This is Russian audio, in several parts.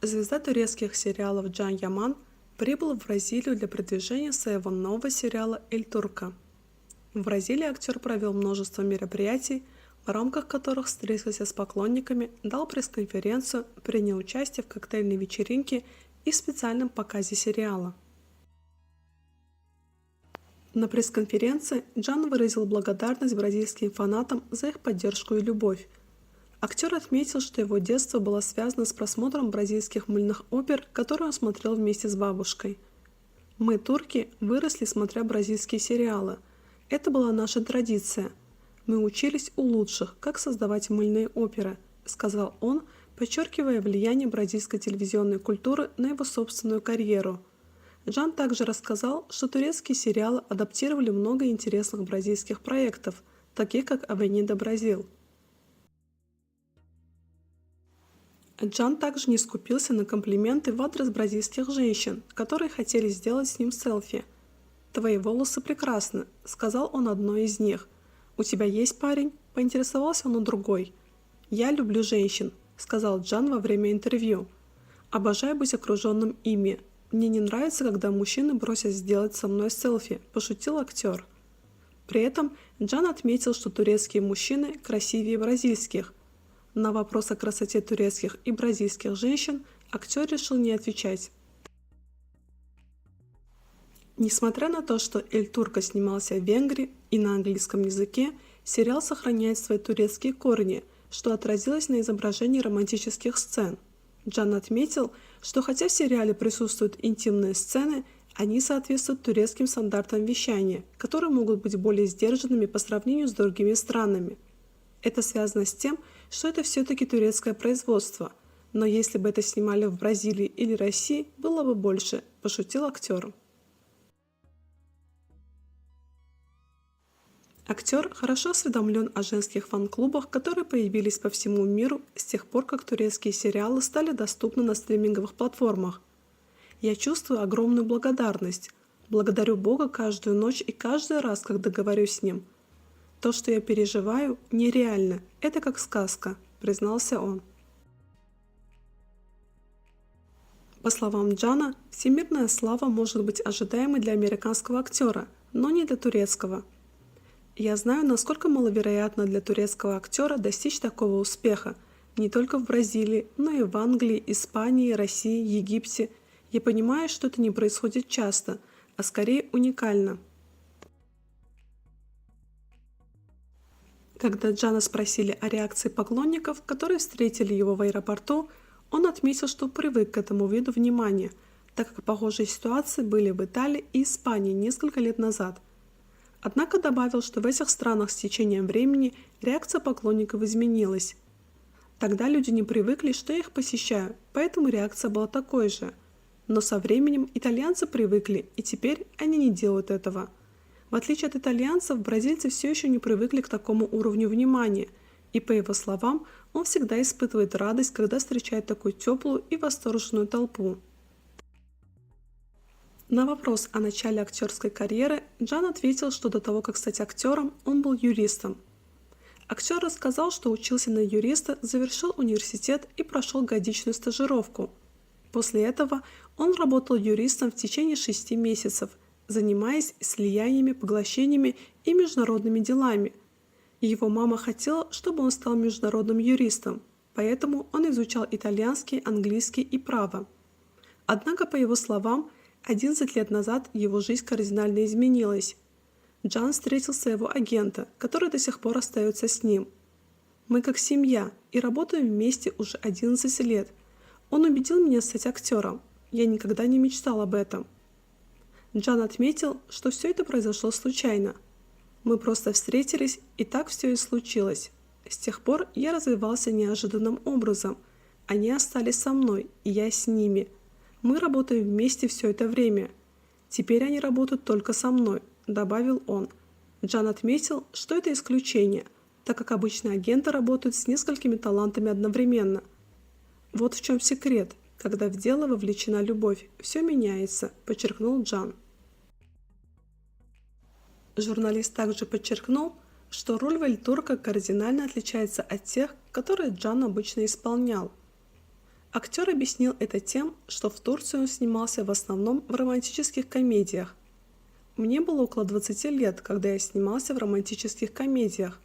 Звезда турецких сериалов Джан Яман прибыл в Бразилию для продвижения своего нового сериала «Эль Турко». В Бразилии актер провел множество мероприятий, в рамках которых встретился с поклонниками, дал пресс-конференцию, принял участие в коктейльной вечеринке и специальном показе сериала. На пресс-конференции Джан выразил благодарность бразильским фанатам за их поддержку и любовь. Актер отметил, что его детство было связано с просмотром бразильских мыльных опер, которые он смотрел вместе с бабушкой. «Мы, турки, выросли, смотря бразильские сериалы. Это была наша традиция. Мы учились у лучших, как создавать мыльные оперы», — сказал он, подчеркивая влияние бразильской телевизионной культуры на его собственную карьеру. Джан также рассказал, что турецкие сериалы адаптировали много интересных бразильских проектов, таких как «Авенида Бразил». Джан также не скупился на комплименты в адрес бразильских женщин, которые хотели сделать с ним селфи. «Твои волосы прекрасны», — сказал он одной из них. «У тебя есть парень?» — поинтересовался он у другой. «Я люблю женщин», — сказал Джан во время интервью. «Обожаю быть окруженным ими. Мне не нравится, когда мужчины просят сделать со мной селфи», — пошутил актер. При этом Джан отметил, что турецкие мужчины красивее бразильских. На вопрос о красоте турецких и бразильских женщин актер решил не отвечать. Несмотря на то, что «Эль Турко» снимался в Венгрии и на английском языке, сериал сохраняет свои турецкие корни, что отразилось на изображении романтических сцен. Джан отметил, что хотя в сериале присутствуют интимные сцены, они соответствуют турецким стандартам вещания, которые могут быть более сдержанными по сравнению с другими странами. Это связано с тем, что это все-таки турецкое производство, но если бы это снимали в Бразилии или России, было бы больше, пошутил актер. Актер хорошо осведомлен о женских фан-клубах, которые появились по всему миру с тех пор, как турецкие сериалы стали доступны на стриминговых платформах. «Я чувствую огромную благодарность. Благодарю Бога каждую ночь и каждый раз, когда говорю с Ним. То, что я переживаю, нереально. Это как сказка», — признался он. По словам Джана, всемирная слава может быть ожидаемой для американского актера, но не для турецкого. «Я знаю, насколько маловероятно для турецкого актера достичь такого успеха, не только в Бразилии, но и в Англии, Испании, России, Египте. Я понимаю, что это не происходит часто, а скорее уникально». Когда Джана спросили о реакции поклонников, которые встретили его в аэропорту, он отметил, что привык к этому виду внимания, так как похожие ситуации были в Италии и Испании несколько лет назад. Однако добавил, что в этих странах с течением времени реакция поклонников изменилась. Тогда люди не привыкли, что я их посещаю, поэтому реакция была такой же. Но со временем итальянцы привыкли, и теперь они не делают этого. В отличие от итальянцев, бразильцы все еще не привыкли к такому уровню внимания, и, по его словам, он всегда испытывает радость, когда встречает такую теплую и восторженную толпу. На вопрос о начале актерской карьеры Джан ответил, что до того, как стать актером, он был юристом. Актер рассказал, что учился на юриста, завершил университет и прошел годичную стажировку. После этого он работал юристом в течение 6 месяцев, занимаясь слияниями, поглощениями и международными делами. Его мама хотела, чтобы он стал международным юристом, поэтому он изучал итальянский, английский и право. Однако, по его словам, 11 лет назад его жизнь кардинально изменилась. Джан встретил своего агента, который до сих пор остается с ним. «Мы как семья и работаем вместе уже 11 лет. Он убедил меня стать актером. Я никогда не мечтал об этом». Джан отметил, что все это произошло случайно. «Мы просто встретились, и так все и случилось. С тех пор я развивался неожиданным образом. Они остались со мной, и я с ними. Мы работаем вместе все это время. Теперь они работают только со мной», — добавил он. Джан отметил, что это исключение, так как обычно агенты работают с несколькими талантами одновременно. «Вот в чем секрет. Когда в дело вовлечена любовь, все меняется», — подчеркнул Джан. Журналист также подчеркнул, что роль в «Эль Турко» кардинально отличается от тех, которые Джан обычно исполнял. Актер объяснил это тем, что в Турции он снимался в основном в романтических комедиях. Мне было около 20 лет, когда я снимался в романтических комедиях.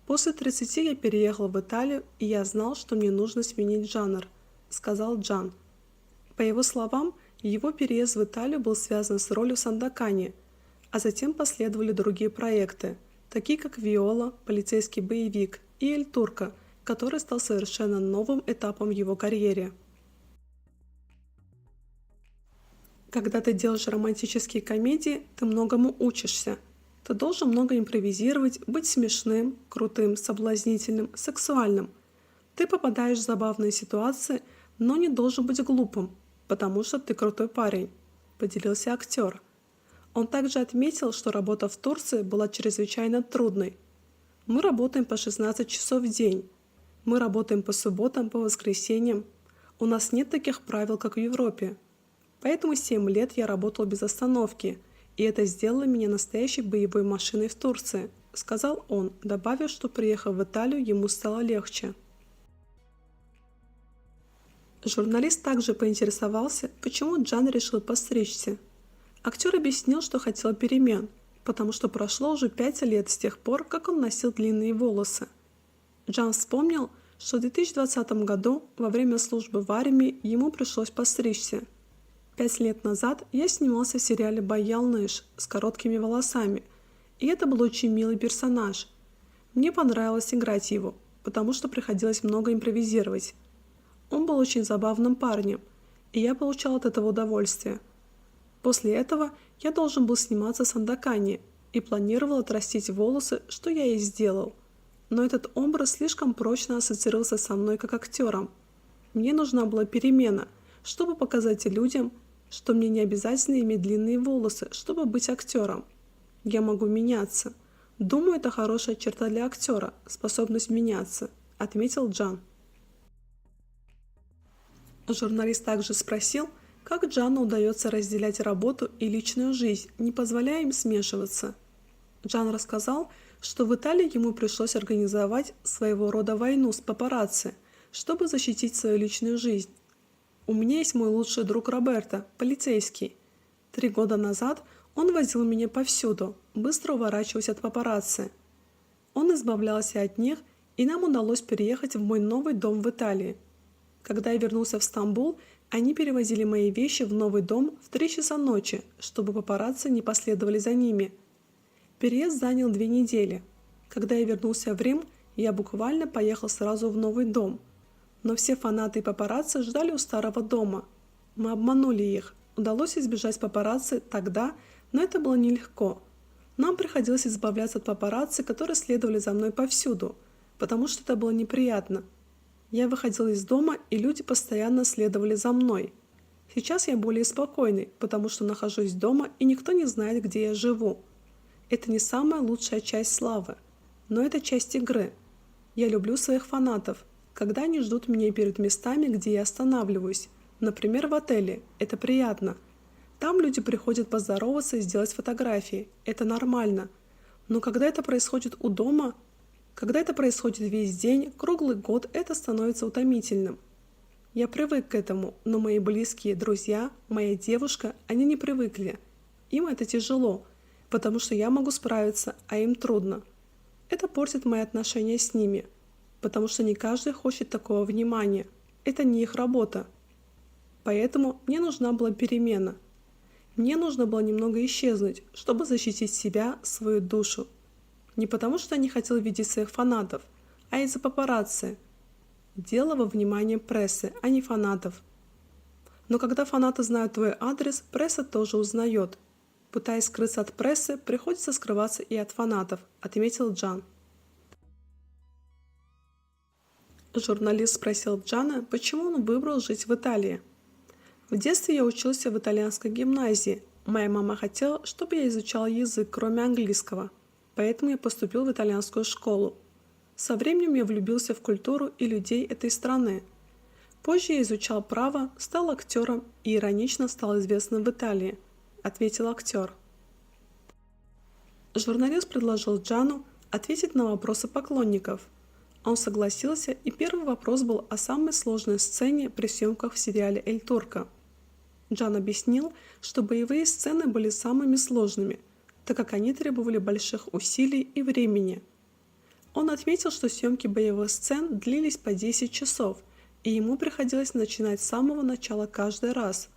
После 30 я переехал в Италию, и я знал, что мне нужно сменить жанр, сказал Джан. По его словам, его переезд в Италию был связан с ролью Сандакани, а затем последовали другие проекты, такие как «Виола», «Полицейский боевик» и «Эль Турко», который стал совершенно новым этапом в его карьере. Когда ты делаешь романтические комедии, ты многому учишься. Ты должен много импровизировать, быть смешным, крутым, соблазнительным, сексуальным. Ты попадаешь в забавные ситуации, но не должен быть глупым, потому что ты крутой парень, поделился актер. Он также отметил, что работа в Турции была чрезвычайно трудной. Мы работаем по 16 часов в день. Мы работаем по субботам, по воскресеньям. У нас нет таких правил, как в Европе. Поэтому 7 лет я работал без остановки, и это сделало меня настоящей боевой машиной в Турции, сказал он, добавив, что приехав в Италию, ему стало легче. Журналист также поинтересовался, почему Джан решил постричься. Актер объяснил, что хотел перемен, потому что прошло уже 5 лет с тех пор, как он носил длинные волосы. Джан вспомнил, что в 2020 году во время службы в армии ему пришлось постричься. 5 лет назад я снимался в сериале «Баял Нэш» с короткими волосами, и это был очень милый персонаж. Мне понравилось играть его, потому что приходилось много импровизировать. Он был очень забавным парнем, и я получал от этого удовольствие. После этого я должен был сниматься с Сандакани и планировал отрастить волосы, что я и сделал. Но этот образ слишком прочно ассоциировался со мной как актером. Мне нужна была перемена, чтобы показать людям, что мне не обязательно иметь длинные волосы, чтобы быть актером. Я могу меняться. Думаю, это хорошая черта для актера, способность меняться, отметил Джан. Журналист также спросил, как Джану удается разделять работу и личную жизнь, не позволяя им смешиваться. Джан рассказал, что в Италии ему пришлось организовать своего рода войну с папарацци, чтобы защитить свою личную жизнь. У меня есть мой лучший друг Роберто, полицейский. 3 года назад он возил меня повсюду, быстро уворачиваясь от папарацци. Он избавлялся от них, и нам удалось переехать в мой новый дом в Италии. Когда я вернулся в Стамбул, они перевозили мои вещи в новый дом в 3 часа ночи, чтобы папарацци не последовали за ними. Переезд занял 2 недели. Когда я вернулся в Рим, я буквально поехал сразу в новый дом. Но все фанаты и папарацци ждали у старого дома. Мы обманули их. Удалось избежать папарацци тогда, но это было нелегко. Нам приходилось избавляться от папарацци, которые следовали за мной повсюду, потому что это было неприятно. Я выходил из дома, и люди постоянно следовали за мной. Сейчас я более спокойный, потому что нахожусь дома, и никто не знает, где я живу. Это не самая лучшая часть славы, но это часть игры. Я люблю своих фанатов, когда они ждут меня перед местами, где я останавливаюсь. Например, в отеле. Это приятно. Там люди приходят поздороваться и сделать фотографии. Это нормально. Но когда это происходит у дома, когда это происходит весь день, круглый год, это становится утомительным. Я привык к этому, но мои близкие друзья, моя девушка, они не привыкли. Им это тяжело, потому что я могу справиться, а им трудно. Это портит мои отношения с ними, потому что не каждый хочет такого внимания. Это не их работа. Поэтому мне нужна была перемена. Мне нужно было немного исчезнуть, чтобы защитить себя, свою душу. Не потому что я не хотел видеть своих фанатов, а из-за папарацци. Дело во внимании прессы, а не фанатов. Но когда фанаты знают твой адрес, пресса тоже узнает. Пытаясь скрыться от прессы, приходится скрываться и от фанатов, отметил Джан. Журналист спросил Джана, почему он выбрал жить в Италии. В детстве я учился в итальянской гимназии. Моя мама хотела, чтобы я изучал язык, кроме английского. Поэтому я поступил в итальянскую школу. Со временем я влюбился в культуру и людей этой страны. Позже я изучал право, стал актером и иронично стал известным в Италии, ответил актер. Журналист предложил Джану ответить на вопросы поклонников. Он согласился, и первый вопрос был о самой сложной сцене при съемках в сериале «Эль Турко». Джан объяснил, что боевые сцены были самыми сложными, так как они требовали больших усилий и времени. Он отметил, что съемки боевых сцен длились по 10 часов, и ему приходилось начинать с самого начала каждый раз.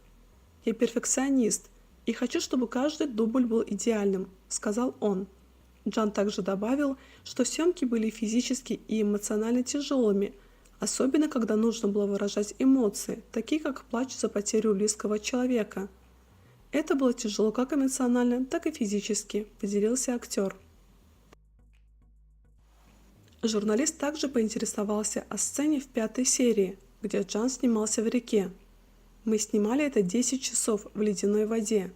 «Я перфекционист и хочу, чтобы каждый дубль был идеальным», — сказал он. Джан также добавил, что съемки были физически и эмоционально тяжелыми, особенно когда нужно было выражать эмоции, такие как плач за потерю близкого человека. «Это было тяжело как эмоционально, так и физически», — поделился актер. Журналист также поинтересовался о сцене в 5-й серии, где Джан снимался в реке. «Мы снимали это 10 часов в ледяной воде.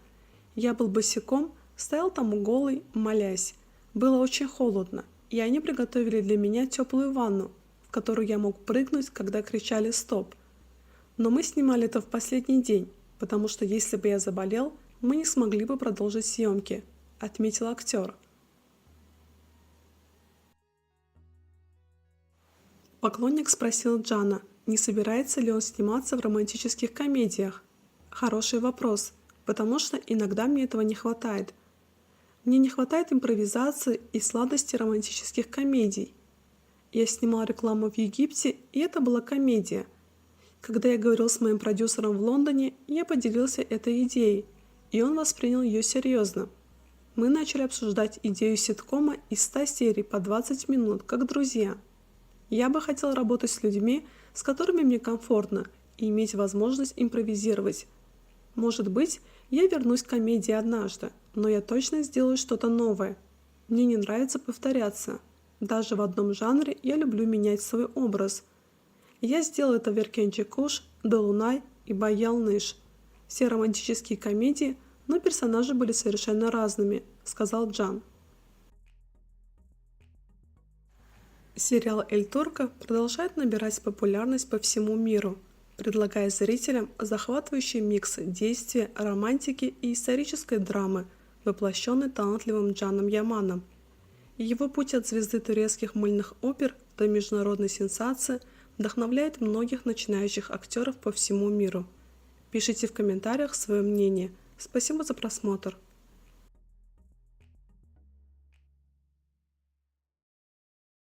Я был босиком, стоял там голый, молясь. Было очень холодно, и они приготовили для меня теплую ванну, в которую я мог прыгнуть, когда кричали «стоп». Но мы снимали это в последний день, потому что если бы я заболел, мы не смогли бы продолжить съемки», — отметил актер. Поклонник спросил Джана, не собирается ли он сниматься в романтических комедиях. «Хороший вопрос, потому что иногда мне этого не хватает. Мне не хватает импровизации и сладости романтических комедий. Я снимал рекламу в Египте, и это была комедия. Когда я говорил с моим продюсером в Лондоне, я поделился этой идеей, и он воспринял ее серьезно. Мы начали обсуждать идею ситкома из 100 серий по 20 минут, как друзья. Я бы хотел работать с людьми, с которыми мне комфортно, и иметь возможность импровизировать. Может быть, я вернусь к комедии однажды, но я точно сделаю что-то новое. Мне не нравится повторяться. Даже в одном жанре я люблю менять свой образ. Я сделал это в «Эркенчи Куш», «Долунай» и «Баял Ныш». Все романтические комедии, но персонажи были совершенно разными», — сказал Джан. Сериал «Эль Турко» продолжает набирать популярность по всему миру, предлагая зрителям захватывающий микс действия, романтики и исторической драмы, воплощенный талантливым Джаном Яманом. Его путь от звезды турецких мыльных опер до международной сенсации вдохновляет многих начинающих актеров по всему миру. Пишите в комментариях свое мнение. Спасибо за просмотр.